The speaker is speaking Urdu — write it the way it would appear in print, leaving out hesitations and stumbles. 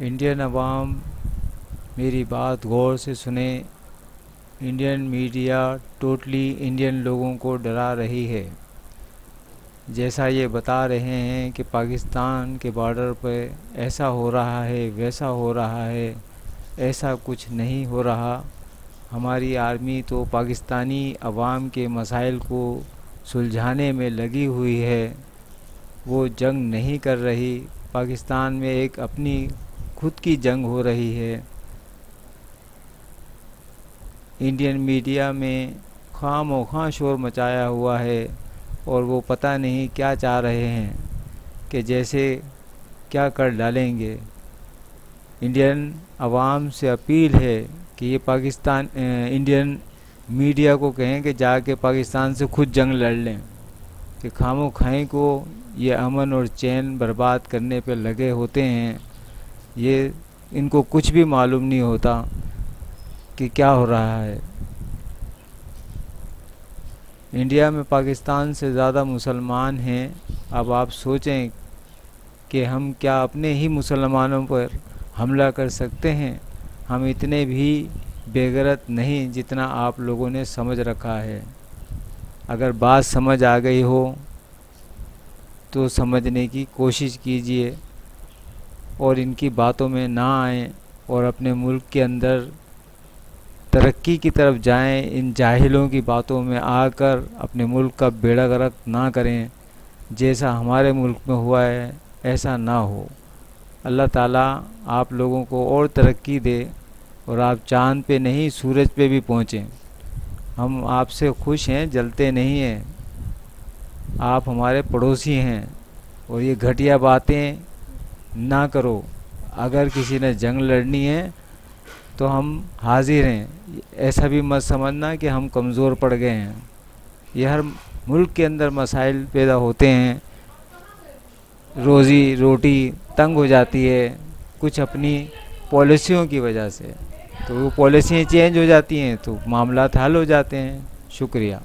انڈین عوام میری بات غور سے سنیں. انڈین میڈیا ٹوٹلی انڈین لوگوں کو ڈرا رہی ہے. جیسا یہ بتا رہے ہیں کہ پاکستان کے بارڈر پہ ایسا ہو رہا ہے ویسا ہو رہا ہے، ایسا کچھ نہیں ہو رہا. ہماری آرمی تو پاکستانی عوام کے مسائل کو سلجھانے میں لگی ہوئی ہے، وہ جنگ نہیں کر رہی. پاکستان میں ایک اپنی خود کی جنگ ہو رہی ہے. انڈین میڈیا میں خواہ مخواہ شور مچایا ہوا ہے اور وہ پتہ نہیں کیا چاہ رہے ہیں کہ جیسے کیا کر ڈالیں گے. انڈین عوام سے اپیل ہے کہ یہ انڈین میڈیا کو کہیں کہ جا کے پاکستان سے خود جنگ لڑ لیں، کہ خامو خواہیں کو یہ امن اور چین برباد کرنے پہ لگے ہوتے ہیں. یہ ان کو کچھ بھی معلوم نہیں ہوتا کہ کیا ہو رہا ہے. انڈیا میں پاکستان سے زیادہ مسلمان ہیں. اب آپ سوچیں کہ ہم کیا اپنے ہی مسلمانوں پر حملہ کر سکتے ہیں؟ ہم اتنے بھی بے غیرت نہیں جتنا آپ لوگوں نے سمجھ رکھا ہے. اگر بات سمجھ آ گئی ہو تو سمجھنے کی کوشش کیجئے اور ان کی باتوں میں نہ آئیں اور اپنے ملک کے اندر ترقی کی طرف جائیں. ان جاہلوں کی باتوں میں آ کر اپنے ملک کا بیڑا غرق نہ کریں. جیسا ہمارے ملک میں ہوا ہے ایسا نہ ہو. اللہ تعالیٰ آپ لوگوں کو اور ترقی دے اور آپ چاند پہ نہیں سورج پہ بھی پہنچیں. ہم آپ سے خوش ہیں، جلتے نہیں ہیں. آپ ہمارے پڑوسی ہیں اور یہ گھٹیا باتیں نہ کرو. اگر کسی نے جنگ لڑنی ہے تو ہم حاضر ہیں. ایسا بھی مت سمجھنا کہ ہم کمزور پڑ گئے ہیں. یہ ہر ملک کے اندر مسائل پیدا ہوتے ہیں. روزی روٹی تنگ ہو جاتی ہے کچھ اپنی پالیسیوں کی وجہ سے، تو وہ پالیسیاں چینج ہو جاتی ہیں تو معاملات حل ہو جاتے ہیں. شکریہ.